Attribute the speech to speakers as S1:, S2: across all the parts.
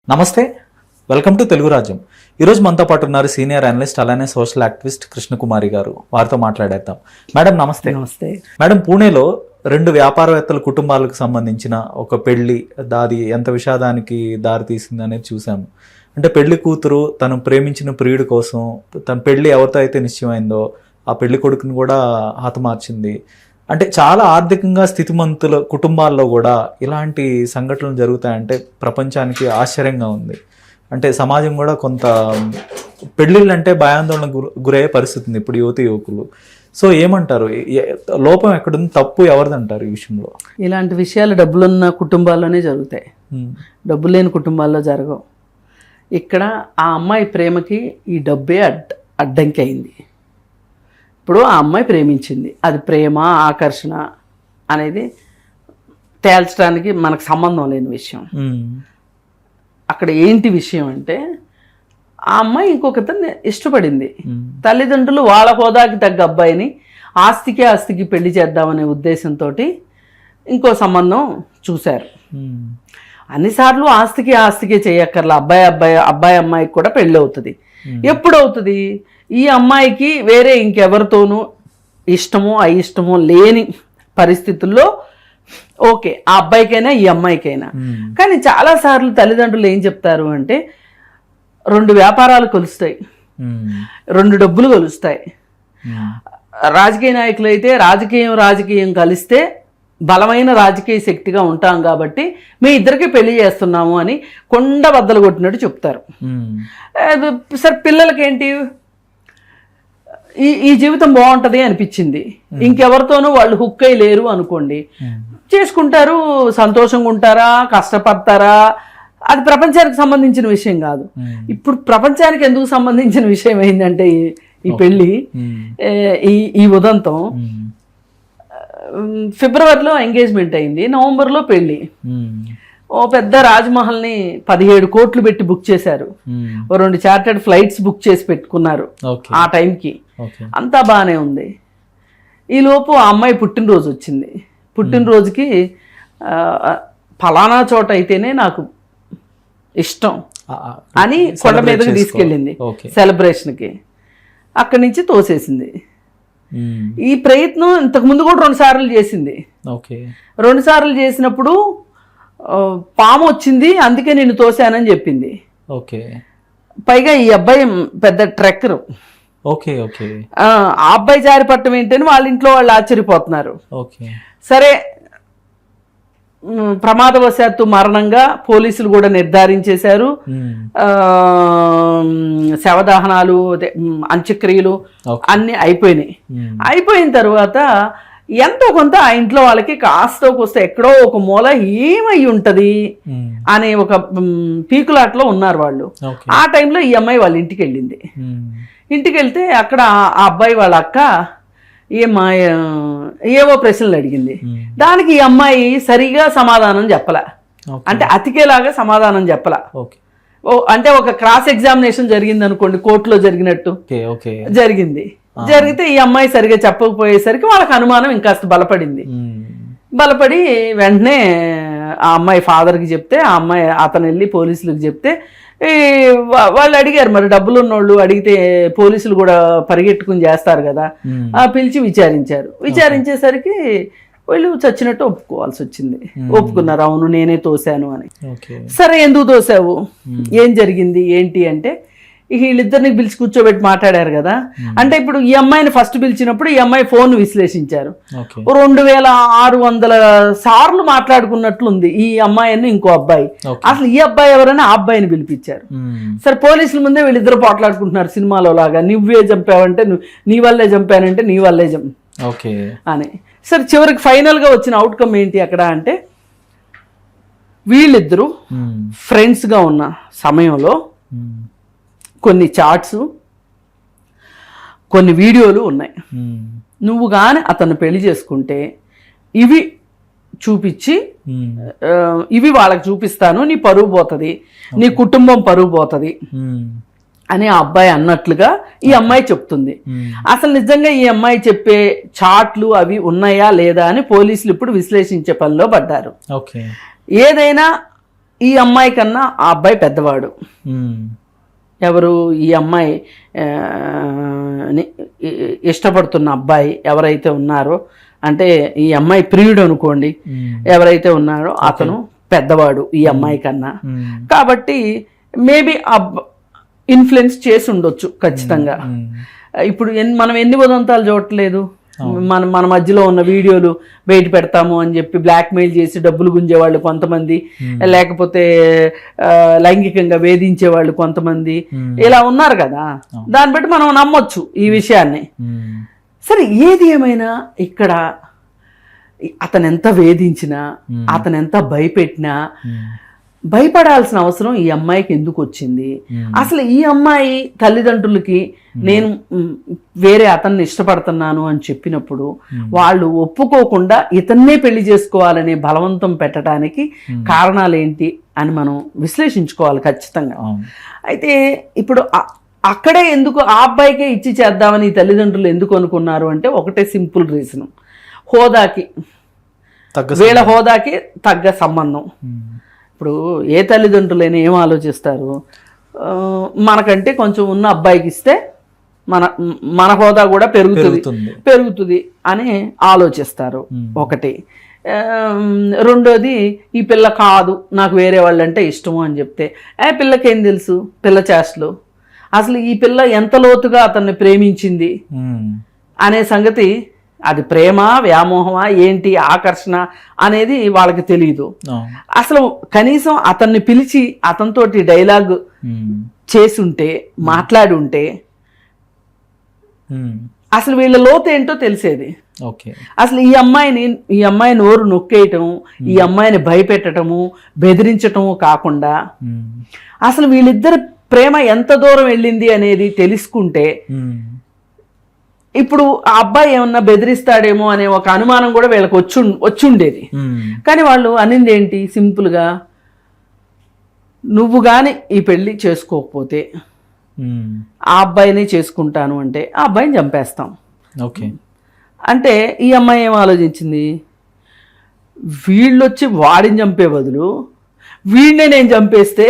S1: నమస్తే, welcome to Telugu రాజ్యం. ఈరోజు మనతో పాటు ఉన్నారు సీనియర్ అనలిస్ట్ అలానే సోషల్ యాక్టివిస్ట్ కృష్ణకుమారి గారు. వారితో మాట్లాడేద్దాం. మేడం నమస్తే.
S2: నమస్తే
S1: మేడం, పూణేలో 2 వ్యాపారవేత్తల కుటుంబాలకు సంబంధించిన ఒక పెళ్లి దాది ఎంత విషాదానికి దారి తీసింది అనేది చూసాము. అంటే పెళ్లి కూతురు తను ప్రేమించిన ప్రియుడి కోసం తన పెళ్లి ఎవరితో అయితే నిశ్చయమైందో ఆ పెళ్లి కొడుకుని కూడా హతమార్చింది. అంటే చాలా ఆర్థికంగా స్థితిమంతుల కుటుంబాల్లో కూడా ఇలాంటి సంఘటనలు జరుగుతాయంటే ప్రపంచానికి ఆశ్చర్యంగా ఉంది. అంటే సమాజం కూడా కొంత పెళ్ళిళ్ళు అంటే భయాందోళన గురయ్యే పరిస్థితి ఉంది ఇప్పుడు యువకులు. సో ఏమంటారు, లోపం ఎక్కడుంది, తప్పు ఎవరిదంటారు ఈ విషయంలో?
S2: ఇలాంటి విషయాలు డబ్బులున్న కుటుంబాల్లోనే జరుగుతాయి, డబ్బు లేని కుటుంబాల్లో జరగవు. ఇక్కడ ఆ అమ్మాయి ప్రేమకి ఈ డబ్బే అడ్డంకి అయింది. ఇప్పుడు ఆ అమ్మాయి ప్రేమించింది, అది ప్రేమ ఆకర్షణ అనేది తేల్చడానికి మనకు సంబంధం లేని విషయం. అక్కడ ఏంటి విషయం అంటే ఆ అమ్మాయి ఇంకొకతన్ని ఇష్టపడింది. తల్లిదండ్రులు వాళ్ళ హోదాకి తగ్గ అబ్బాయిని ఆస్తికి పెళ్లి చేద్దామనే ఉద్దేశంతో ఇంకో సంబంధం చూశారు. అన్నిసార్లు ఆస్తికే చేయక్కర్లా, అబ్బాయి అమ్మాయికి కూడా పెళ్ళి అవుతుంది. ఎప్పుడు అవుతుంది? ఈ అమ్మాయికి వేరే ఇంకెవరితోనూ ఇష్టమో అయిష్టమో లేని పరిస్థితుల్లో ఓకే, ఆ అబ్బాయికైనా ఈ అమ్మాయికైనా. కానీ చాలాసార్లు తల్లిదండ్రులు ఏం చెప్తారు అంటే 2 వ్యాపారాలు కలుస్తాయి, 2 డబ్బులు కలుస్తాయి. రాజకీయ నాయకులు అయితే రాజకీయం కలిస్తే బలమైన రాజకీయ శక్తిగా ఉంటాం కాబట్టి మీ ఇద్దరికి పెళ్లి చేస్తున్నాము అని కొండ బద్దలు కొట్టినట్టు చెప్తారు. సరే, పిల్లలకేంటి, ఈ జీవితం బాగుంటుంది అనిపించింది, ఇంకెవరితోనూ వాళ్ళు హుక్ అయి లేరు అనుకోండి, చేసుకుంటారు, సంతోషంగా ఉంటారా, కష్టపడతారా, అది ప్రపంచానికి సంబంధించిన విషయం కాదు. ఇప్పుడు ప్రపంచానికి ఎందుకు సంబంధించిన విషయం ఏంటంటే ఈ పెళ్ళి, ఈ ఉదంతం ఫిబ్రవరిలో ఎంగేజ్మెంట్ అయింది, నవంబర్లో పెళ్ళి. ఓ పెద్ద రాజ్మహల్ని 17 కోట్లు పెట్టి బుక్ చేశారు, 2 చార్టర్డ్ ఫ్లైట్స్ బుక్ చేసి పెట్టుకున్నారు ఆ టైంకి. అంతా బాగానే ఉంది. ఈలోపు ఆ అమ్మాయి పుట్టినరోజు వచ్చింది. పుట్టినరోజుకి ఫలానా చోట అయితేనే నాకు ఇష్టం అని కొండ మీదకి తీసుకెళ్ళింది సెలబ్రేషన్కి. అక్కడి నుంచి తోసేసింది. ఈ ప్రయత్నం ఇంతకుముందు కూడా 2 సార్లు చేసింది. 2 సార్లు చేసినప్పుడు పాము వచ్చింది, అందుకే నేను తోసానని చెప్పింది. పైగా ఈ అబ్బాయి పెద్ద ట్రెక్కరు. ఆ అబ్బాయి జారి పట్టడం ఏంటని వాళ్ళ ఇంట్లో వాళ్ళు ఆశ్చర్యపోతున్నారు. సరే, ప్రమాదవశాత్తు మరణంగా పోలీసులు కూడా నిర్ధారించేశారు. శవదహనాలు, అంత్యక్రియలు అన్నీ అయిపోయినాయి. అయిపోయిన తర్వాత ఎంతో కొంత ఆ ఇంట్లో వాళ్ళకి కాస్త వస్తే ఎక్కడో ఒక మూల ఏమై ఉంటది అనే ఒక పీకులాట్లో ఉన్నారు వాళ్ళు. ఆ టైంలో ఈ అమ్మాయి వాళ్ళ ఇంటికి వెళ్ళింది. ఇంటికి వెళ్తే అక్కడ ఆ అబ్బాయి వాళ్ళ అక్క ఏవో ప్రశ్నలు అడిగింది. దానికి ఈ అమ్మాయి సరిగా సమాధానం చెప్పలా, అంటే అతికేలాగా సమాధానం చెప్పలా. అంటే ఒక క్రాస్ ఎగ్జామినేషన్ జరిగింది అనుకోండి, కోర్టులో జరిగినట్టు జరిగింది. జరిగితే ఈ అమ్మాయి సరిగా చెప్పకపోయేసరికి వాళ్ళకి అనుమానం ఇంకాస్త బలపడి వెంటనే ఆ అమ్మాయి ఫాదర్కి చెప్తే, ఆ అమ్మాయి అతను వెళ్ళి పోలీసులకు చెప్తే వాళ్ళు అడిగారు, మరి డబ్బులు ఉన్నోళ్ళు అడిగితే పోలీసులు కూడా పరిగెట్టుకుని చేస్తారు కదా, పిలిచి విచారించేసరికి వాళ్ళు చచ్చినట్టు ఒప్పుకోవాల్సి వచ్చింది. ఒప్పుకున్నారు, అవును నేనే తోసాను అని. సరే, ఎందుకు తోసావు, ఏం జరిగింది ఏంటి అంటే వీళ్ళిద్దరిని పిలిచి కూర్చోబెట్టి మాట్లాడారు కదా. అంటే ఇప్పుడు ఈ అమ్మాయిని ఫస్ట్ పిలిచినప్పుడు ఈ అమ్మాయి ఫోన్ విశ్లేషించారు. 2600 సార్లు మాట్లాడుకున్నట్లుంది ఈ అమ్మాయిని ఇంకో అబ్బాయి. అసలు ఈ అబ్బాయి ఎవరైనా ఆ అబ్బాయిని పిలిపించారు. సరే, పోలీసుల ముందే వీళ్ళిద్దరు మాట్లాడుకుంటున్నారు సినిమాలో లాగా, నువ్వే చంపావంటే నీ వల్లే చంపానంటే నీ వల్లే అని. సరే, చివరికి ఫైనల్ గా వచ్చిన అవుట్కమ్ ఏంటి అక్కడ అంటే, వీళ్ళిద్దరూ ఫ్రెండ్స్ గా ఉన్న సమయంలో కొన్ని చాట్స్, కొన్ని వీడియోలు ఉన్నాయి. నువ్వు కానీ అతను పెళ్లి చేసుకుంటే ఇవి చూపించి, ఇవి వాళ్ళకి చూపిస్తాను, నీ పరువు పోతుంది, నీ కుటుంబం పరువు పోతుంది అని ఆ అబ్బాయి అన్నట్లుగా ఈ అమ్మాయి చెప్తుంది. అసలు నిజంగా ఈ అమ్మాయి చెప్పే చాట్లు అవి ఉన్నాయా లేదా అని పోలీసులు ఇప్పుడు విశ్లేషించే పనిలో పడ్డారు. ఏదైనా ఈ అమ్మాయి కన్నా ఆ అబ్బాయి పెద్దవాడు. ఎవరు ఈ అమ్మాయి ఇష్టపడుతున్న అబ్బాయి ఎవరైతే ఉన్నారో, అంటే ఈ అమ్మాయి ప్రియుడు అనుకోండి, ఎవరైతే ఉన్నారో అతను పెద్దవాడు ఈ అమ్మాయి కన్నా. కాబట్టి మేబీ ఇన్ఫ్లుయెన్స్ చేసి ఉండొచ్చు ఖచ్చితంగా. ఇప్పుడు మనం ఎన్ని ఉదంతాలు చూడట్లేదు, మన మధ్యలో ఉన్న వీడియోలు బయట పెడతాము అని చెప్పి బ్లాక్మెయిల్ చేసి డబ్బులు గుంజేవాళ్ళు కొంతమంది, లేకపోతే లైంగికంగా వేధించేవాళ్ళు కొంతమంది, ఇలా ఉన్నారు కదా. దాన్ని బట్టి మనం నమ్మొచ్చు ఈ విషయాన్ని. సరే, ఏది ఏమైనా ఇక్కడ అతను ఎంత వేధించినా, అతను ఎంత భయపెట్టినా భయపడాల్సిన అవసరం ఈ అమ్మాయికి ఎందుకు వచ్చింది? అసలు ఈ అమ్మాయి తల్లిదండ్రులకి నేను వేరే అతన్ని ఇష్టపడుతున్నాను అని చెప్పినప్పుడు వాళ్ళు ఒప్పుకోకుండా ఇతన్నే పెళ్లి చేసుకోవాలనే బలవంతం పెట్టడానికి కారణాలు ఏంటి అని మనం విశ్లేషించుకోవాలి ఖచ్చితంగా. అయితే ఇప్పుడు అక్కడే ఎందుకు ఆ అబ్బాయికే ఇచ్చి చేద్దామని ఈ తల్లిదండ్రులు ఎందుకు అనుకున్నారు అంటే ఒకటే సింపుల్ రీజన్, హోదాకి, వీళ్ళ హోదాకి తగ్గ సంబంధం. ఇప్పుడు ఏ తల్లిదండ్రులైనా ఏం ఆలోచిస్తారు, మనకంటే కొంచెం ఉన్న అబ్బాయికి ఇస్తే మన హోదా కూడా పెరుగుతుంది అని ఆలోచిస్తారు ఒకటి. రెండోది, ఈ పిల్ల కాదు నాకు వేరే వాళ్ళంటే ఇష్టము అని చెప్తే పిల్లకేం తెలుసు పిల్ల చేష్టలు, అసలు ఈ పిల్ల ఎంత లోతుగా అతన్ని ప్రేమించింది అనే సంగతి, అది ప్రేమ వ్యామోహమా ఏంటి ఆకర్షణ అనేది వాళ్ళకి తెలియదు. అసలు కనీసం అతన్ని పిలిచి అతనితోటి డైలాగ్ చేసుంటే, మాట్లాడి ఉంటే అసలు వీళ్ళ లోతు ఏంటో తెలిసేది. అసలు ఈ అమ్మాయి నోరు నొక్కేయటం, ఈ అమ్మాయిని భయపెట్టడము, బెదిరించటము కాకుండా అసలు వీళ్ళిద్దరి ప్రేమ ఎంత దూరం వెళ్ళింది అనేది తెలుసుకుంటే ఇప్పుడు ఆ అబ్బాయి ఏమన్నా బెదిరిస్తాడేమో అనే ఒక అనుమానం కూడా వీళ్ళకి వచ్చుండేది. కానీ వాళ్ళు అనింది ఏంటి, సింపుల్గా, నువ్వు కానీ ఈ పెళ్లి చేసుకోకపోతే ఆ అబ్బాయిని చేసుకుంటాను అంటే ఆ అబ్బాయిని చంపేస్తాం. అంటే ఈ అమ్మాయి ఏం ఆలోచించింది, వీళ్ళొచ్చి వాడిని చంపే బదులు వీడినే నేను చంపేస్తే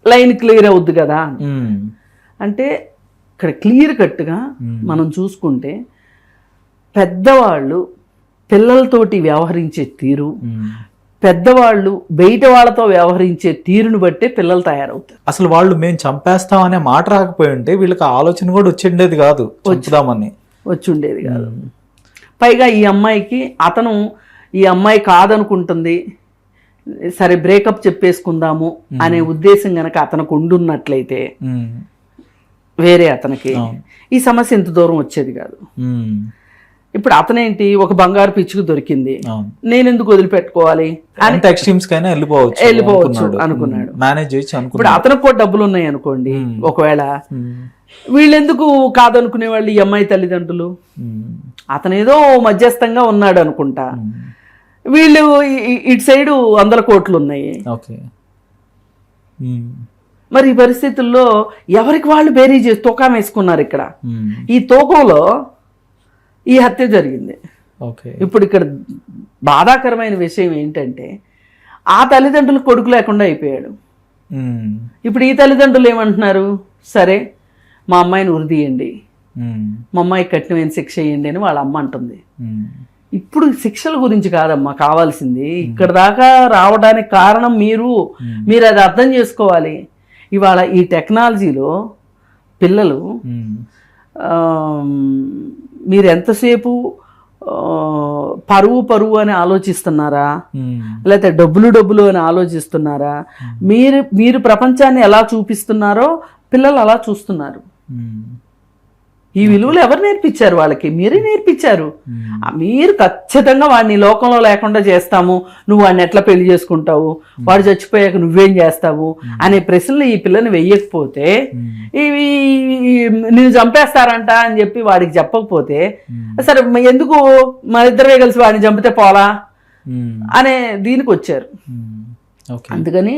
S2: లైన్ క్లియర్ అవుద్ది కదా. అంటే ఇక్కడ క్లియర్ కట్గా మనం చూసుకుంటే పెద్దవాళ్ళు పిల్లలతోటి వ్యవహరించే తీరు, పెద్దవాళ్ళు బయట వాళ్ళతో వ్యవహరించే తీరును బట్టే పిల్లలు తయారవుతారు.
S1: అసలు వాళ్ళు మేము చంపేస్తాం అనే మాట రాకపోయి ఉంటే వీళ్ళకి ఆలోచన కూడా వచ్చిండేది కాదు,
S2: వచ్చుండేది కాదు. పైగా ఈ అమ్మాయికి అతను ఈ అమ్మాయి కాదనుకుంటుంది, సరే బ్రేకప్ చెప్పేసుకుందాము అనే ఉద్దేశం గనక అతనికి ఉండున్నట్లయితే వేరే అతనికి ఈ సమస్య ఇంత దూరం వచ్చేది కాదు. ఇప్పుడు అతనేంటి, ఒక బంగారు పిచ్చుకు దొరికింది, నేను ఎందుకు వదిలిపెట్టుకోవాలి అని వెళ్ళిపోవచ్చు అనుకున్నాడు. ఇప్పుడు అతనికి కూడా డబ్బులు ఉన్నాయి అనుకోండి, ఒకవేళ వీళ్ళెందుకు కాదనుకునే వాళ్ళు ఈ అమ్మాయి తల్లిదండ్రులు, అతనేదో మధ్యస్థంగా ఉన్నాడు అనుకుంటా, వీళ్ళు ఇటు సైడు 100 కోట్లు ఉన్నాయి. మరి ఈ పరిస్థితుల్లో ఎవరికి వాళ్ళు బేరీ చేసి తూకం వేసుకున్నారు. ఇక్కడ ఈ తూకంలో ఈ హత్య జరిగింది. ఇప్పుడు ఇక్కడ బాధాకరమైన విషయం ఏంటంటే ఆ తల్లిదండ్రులు కొడుకు లేకుండా అయిపోయాడు. ఇప్పుడు ఈ తల్లిదండ్రులు ఏమంటున్నారు, సరే మా అమ్మాయిని ఉరిదీయండి, మా అమ్మాయికి కఠినమైన శిక్ష వేయండి అని వాళ్ళ అమ్మ అంటుంది. ఇప్పుడు శిక్షల గురించి కాదమ్మా కావాల్సింది, ఇక్కడ దాకా రావడానికి కారణం మీరు అది అర్థం చేసుకోవాలి. ఇవాళ ఈ టెక్నాలజీలో పిల్లలు మీరు ఎంతసేపు పరువు అని ఆలోచిస్తున్నారా, లేకపోతే డబ్బులు అని ఆలోచిస్తున్నారా, మీరు ప్రపంచాన్ని ఎలా చూపిస్తున్నారో పిల్లలు అలా చూస్తున్నారు. ఈ విలువలు ఎవరు నేర్పించారు వాళ్ళకి? మీరే నేర్పించారు. మీరు ఖచ్చితంగా వాడిని లోకంలో లేకుండా చేస్తాము, నువ్వు వాడిని ఎట్లా పెళ్లి చేసుకుంటావు, వాడు చచ్చిపోయాక నువ్వేం చేస్తావు అనే ప్రశ్నలు ఈ పిల్లని వెయ్యకపోతే, ఇవి నేను చంపేస్తారంట అని చెప్పి వాడికి చెప్పకపోతే, సరే ఎందుకు మన ఇద్దరే కలిసి వాడిని చంపితే పోలా అనే దీనికి వచ్చారు. అందుకని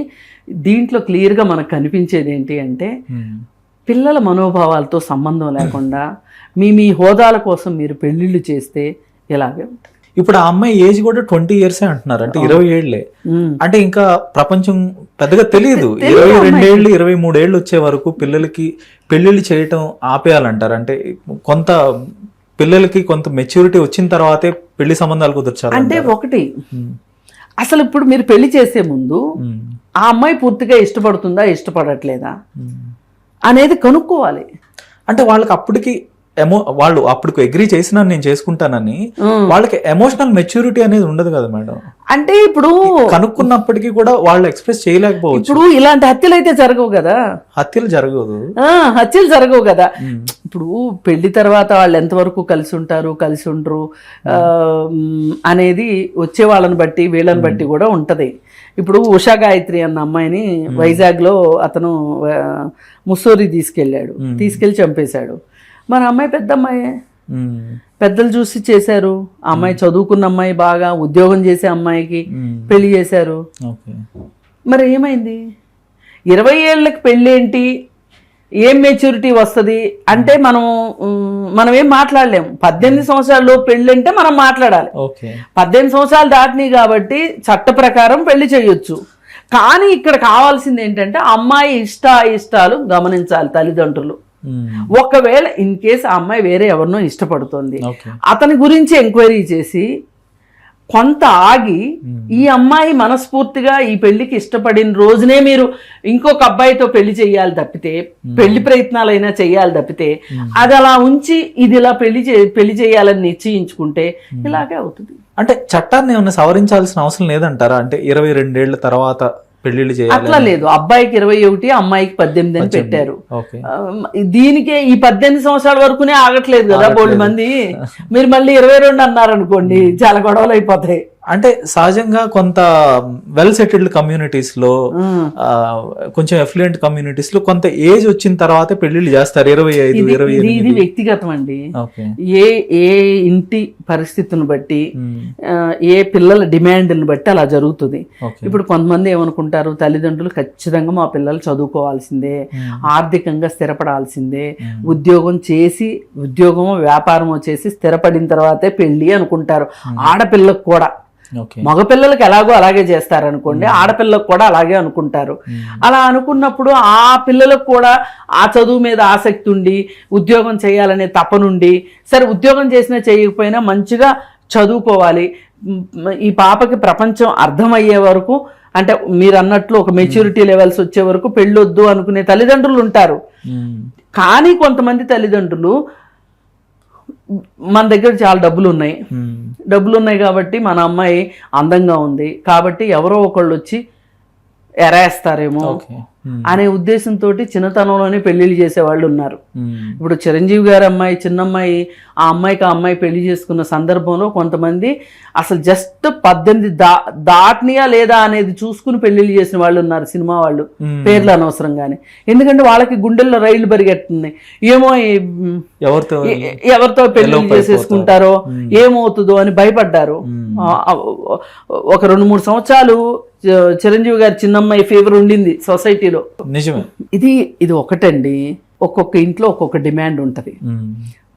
S2: దీంట్లో క్లియర్గా మనకు కనిపించేది ఏంటి అంటే, పిల్లల మనోభావాలతో సంబంధం లేకుండా మీ హోదాల కోసం మీరు పెళ్ళిళ్ళు చేస్తే ఇలాగే ఉంటుంది.
S1: ఇప్పుడు ఆ అమ్మాయి ఏజ్ కూడా 20 years అంటున్నారు, అంటే 20 ఏళ్లే. అంటే ఇంకా ప్రపంచం పెద్దగా తెలియదు. 22 ఏళ్ళు 23 ఏళ్ళు వచ్చే వరకు పిల్లలకి పెళ్లిళ్ళు చేయటం ఆపేయాలంటారు. అంటే కొంత పిల్లలకి కొంత మెచ్యూరిటీ వచ్చిన తర్వాతే పెళ్లి సంబంధాలు కుదర్చాలి.
S2: అంటే ఒకటి, అసలు ఇప్పుడు మీరు పెళ్లి చేసే ముందు ఆ అమ్మాయి పూర్తిగా ఇష్టపడుతుందా ఇష్టపడట్లేదా అనేది కనుక్కోవాలి.
S1: అంటే వాళ్ళకి అప్పటికి వాళ్ళు అప్పుడు అగ్రీ చేసినా నేను చేసుకుంటానని వాళ్ళకి ఎమోషనల్ మెచ్యూరిటీ అనేది ఉండదు కదా మేడం.
S2: అంటే ఇప్పుడు
S1: కనుక్కున్నప్పటికీ కూడా వాళ్ళు ఎక్స్ప్రెస్ చేయలేకపోవచ్చు.
S2: ఇప్పుడు ఇలాంటి హత్యలు అయితే జరగవు కదా,
S1: హత్యలు జరగదు,
S2: హత్యలు జరగవు కదా. ఇప్పుడు పెళ్లి తర్వాత వాళ్ళు ఎంతవరకు కలిసి ఉంటారు కలిసి ఉండరు అనేది వచ్చే వాళ్ళని బట్టి వీళ్ళని బట్టి కూడా ఉంటది. ఇప్పుడు ఉషా గాయత్రి అన్న అమ్మాయిని వైజాగ్లో అతను ముస్సోరి తీసుకెళ్ళి చంపేశాడు. మన అమ్మాయి పెద్ద అమ్మాయి, పెద్దలు చూసి చేశారు. ఆ అమ్మాయి చదువుకున్న అమ్మాయి, బాగా ఉద్యోగం చేసే అమ్మాయికి పెళ్లి చేశారు. మరి ఏమైంది? 20 ఏళ్ళకి పెళ్ళేంటి, ఏం మెచ్యూరిటీ వస్తుంది అంటే మనం ఏం మాట్లాడలేము. 18 సంవత్సరాల్లో పెళ్ళి అంటే మనం మాట్లాడాలి. 18 సంవత్సరాలు దాటినాయి కాబట్టి చట్ట ప్రకారం పెళ్లి చేయొచ్చు. కానీ ఇక్కడ కావాల్సింది ఏంటంటే అమ్మాయి ఇష్టాలు గమనించాలి తల్లిదండ్రులు. ఒకవేళ ఇన్ కేస్ ఆ అమ్మాయి వేరే ఎవరినో ఇష్టపడుతుంది, అతని గురించి ఎంక్వైరీ చేసి కొంత ఆగి ఈ అమ్మాయి మనస్ఫూర్తిగా ఈ పెళ్లికి ఇష్టపడిన రోజునే మీరు ఇంకొక అబ్బాయితో పెళ్లి చేయాలి తప్పితే, పెళ్లి ప్రయత్నాలైనా చేయాలి తప్పితే, అది అలా ఉంచి ఇది ఇలా పెళ్లి చేయాలని నిశ్చయించుకుంటే ఇలాగే అవుతుంది.
S1: అంటే చట్టాన్ని ఏమైనా సవరించాల్సిన అవసరం లేదంటారా? అంటే 22 ఏళ్ల తర్వాత పెళ్లిళ్ళు చేయాలి
S2: అట్లా లేదు. అబ్బాయికి 21, అమ్మాయికి 18 అని పెట్టారు. దీనికే ఈ 18 సంవత్సరాల వరకునే ఆగట్లేదు కదా బోల్డ్ మంది. మీరు మళ్ళీ 22 అన్నారనుకోండి, చాలా గొడవలు అయిపోతాయి.
S1: అంటే సహజంగా కొంత వెల్ సెటిల్డ్ కమ్యూనిటీస్ లో, కొంచెం ఎఫ్లూయెంట్ కమ్యూనిటీస్ లో కొంత ఏజ్ వచ్చిన తర్వాత పెళ్లిళ్ళు చేస్తారు. 25, 28.
S2: ఇది వ్యక్తిగతం అండి. ఏ ఇంటి పరిస్థితిని బట్టి, ఏ పిల్లల డిమాండ్ని బట్టి అలా జరుగుతుంది. ఇప్పుడు కొంతమంది ఏమనుకుంటారు, తల్లిదండ్రులు ఖచ్చితంగా మా పిల్లలు చదువుకోవాల్సిందే, ఆర్థికంగా స్థిరపడాల్సిందే, ఉద్యోగమో వ్యాపారమో చేసి స్థిరపడిన తర్వాతే పెళ్లి అనుకుంటారు. ఆడపిల్లకు కూడా, మగపిల్లలకి ఎలాగో అలాగే చేస్తారనుకోండి, ఆడపిల్లలకు కూడా అలాగే అనుకుంటారు. అలా అనుకున్నప్పుడు ఆ పిల్లలకు కూడా ఆ చదువు మీద ఆసక్తి ఉండి ఉద్యోగం చేయాలనే తపనుండి, సరే ఉద్యోగం చేసినా చేయకపోయినా మంచిగా చదువుకోవాలి, ఈ పాపకి ప్రపంచం అర్థమయ్యే వరకు, అంటే మీరు అన్నట్లు ఒక మెచ్యూరిటీ లెవెల్స్ వచ్చే వరకు పెళ్ళొద్దు అనుకునే తల్లిదండ్రులు ఉంటారు. కానీ కొంతమంది తల్లిదండ్రులు మన దగ్గర చాలా డబ్బులు ఉన్నాయి కాబట్టి మన అమ్మాయి అందంగా ఉంది కాబట్టి ఎవరో ఒకళ్ళు వచ్చి ఎరేస్తారేమో అనే ఉద్దేశంతో చిన్నతనంలోనే పెళ్లిళ్ళు చేసే వాళ్ళు ఉన్నారు. ఇప్పుడు చిరంజీవి గారి అమ్మాయి, చిన్నమ్మాయి, ఆ అమ్మాయి పెళ్లి చేసుకున్న సందర్భంలో కొంతమంది అసలు జస్ట్ 18 దాటినియా లేదా అనేది చూసుకుని పెళ్లిళ్ళు చేసిన వాళ్ళు ఉన్నారు, సినిమా వాళ్ళు, పేర్లు అనవసరంగానే. ఎందుకంటే వాళ్ళకి గుండెల్లో రైళ్లు పరిగెట్టున్నాయి. ఏమో ఎవరితో పెళ్లి చేసేసుకుంటారో ఏమవుతుందో అని భయపడ్డారు. ఒక 2-3 సంవత్సరాలు చిరంజీవి గారి చిన్నమ్మాయి ఫీవర్ ఉండింది సొసైటీలో.
S1: నిజమే.
S2: ఇది ఒకటండి. ఒక్కొక్క ఇంట్లో ఒక్కొక్క డిమాండ్ ఉంటుంది.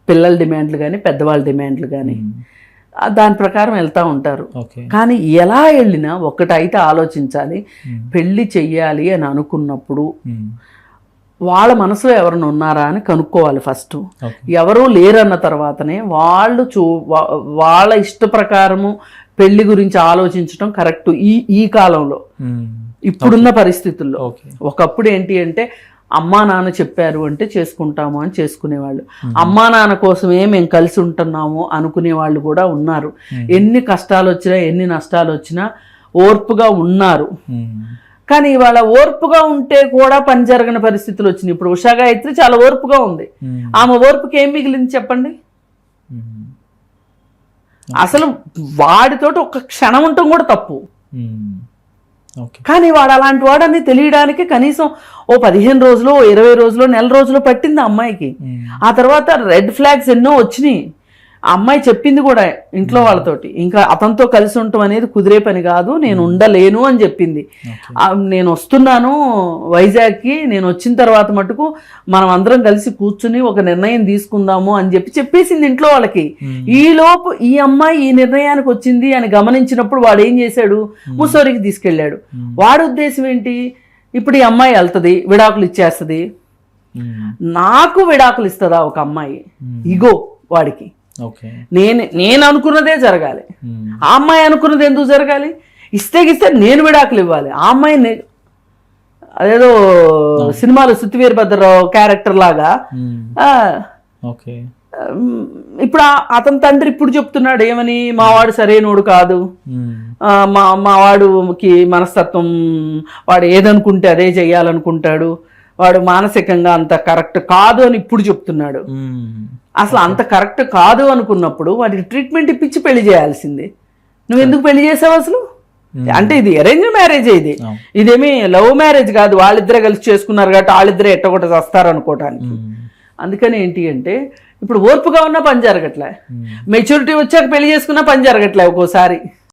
S2: పిల్లల డిమాండ్లు కానీ పెద్దవాళ్ళ డిమాండ్లు కానీ దాని ప్రకారం వెళ్తూ ఉంటారు. కానీ ఎలా వెళ్ళినా ఒక్కటైతే ఆలోచించాలి, పెళ్లి చెయ్యాలి అని అనుకున్నప్పుడు వాళ్ళ మనసులో ఎవరైనా ఉన్నారా అని కనుక్కోవాలి ఫస్ట్. ఎవరూ లేరన్న తర్వాతనే వాళ్ళ ఇష్ట ప్రకారము పెళ్లి గురించి ఆలోచించడం కరెక్ట్. ఈ కాలంలో, ఇప్పుడున్న పరిస్థితుల్లో. ఒకప్పుడు ఏంటి అంటే అమ్మా నాన్న చెప్పారు అంటే చేసుకుంటాము అని చేసుకునేవాళ్ళు. అమ్మా నాన్న కోసమే మేము కలిసి ఉంటున్నాము అనుకునే వాళ్ళు కూడా ఉన్నారు. ఎన్ని కష్టాలు వచ్చినా ఎన్ని నష్టాలు వచ్చినా ఓర్పుగా ఉన్నారు. కానీ ఇవాళ ఓర్పుగా ఉంటే కూడా పని జరగని పరిస్థితులు వచ్చినాయి. ఇప్పుడు ఉషా గాయత్రి చాలా ఓర్పుగా ఉంది. ఆమె ఓర్పుకి ఏం మిగిలింది చెప్పండి? అసలు వాడితోటి ఒక క్షణం ఉండటం కూడా తప్పు. కానీ వాడు అలాంటి వాడని తెలియడానికి కనీసం 15 రోజులు, 20 రోజులు, నెల రోజులు పట్టింది ఆ అమ్మాయికి. ఆ తర్వాత రెడ్ ఫ్లాగ్స్ ఎన్నో వచ్చినాయి. ఆ అమ్మాయి చెప్పింది కూడా ఇంట్లో వాళ్ళతోటి, ఇంకా అతనితో కలిసి ఉండటం అనేది కుదిరే పని కాదు, నేను ఉండలేను అని చెప్పింది. నేను వస్తున్నాను వైజాగ్కి, నేను వచ్చిన తర్వాత మటుకు మనం అందరం కలిసి కూర్చుని ఒక నిర్ణయం తీసుకుందాము అని చెప్పేసింది ఇంట్లో వాళ్ళకి. ఈలోపు ఈ అమ్మాయి ఈ నిర్ణయానికి వచ్చింది అని గమనించినప్పుడు వాడు ఏం చేశాడు, ముసోరికి తీసుకెళ్ళాడు. వాడి ఉద్దేశం ఏంటి, ఇప్పుడు ఈ అమ్మాయి వెళ్తుంది, విడాకులు ఇచ్చేస్తుంది, నాకు విడాకులు ఇస్తుందా ఒక అమ్మాయి, ఇగో వాడికి, నేను అనుకున్నదే జరగాలి, ఆ అమ్మాయి అనుకున్నది ఎందుకు జరగాలి, ఇస్తే నేను విడాకులు ఇవ్వాలి, ఆ అమ్మాయి అదేదో సినిమాలో సుత్తివీరభద్రరావు క్యారెక్టర్ లాగా. ఇప్పుడు అతని తండ్రి ఇప్పుడు చెప్తున్నాడు ఏమని, మావాడు సరైనోడు కాదు, మా వాడుకి మనస్తత్వం, వాడు ఏదనుకుంటే అదే చెయ్యాలనుకుంటాడు, వాడు మానసికంగా అంత కరెక్ట్ కాదు అని ఇప్పుడు చెప్తున్నాడు. అసలు అంత కరెక్ట్ కాదు అనుకున్నప్పుడు వాడికి ట్రీట్మెంట్ ఇప్పించి పెళ్లి చేయాల్సింది. నువ్వు ఎందుకు పెళ్లి చేసావు అసలు? అంటే ఇది అరేంజ్ మ్యారేజ్, ఇదేమీ లవ్ మ్యారేజ్ కాదు. వాళ్ళిద్దరే కలిసి చేసుకున్నారు కాబట్టి వాళ్ళిద్దరే ఎట్టగొట్ట వస్తారు అనుకోవటానికి. అందుకని ఏంటి అంటే ఇప్పుడు ఓర్పుగా ఉన్నా పని జరగట్లే, మెచ్యూరిటీ వచ్చాక పెళ్లి చేసుకున్నా పని జరగట్లే ఒక్కోసారి.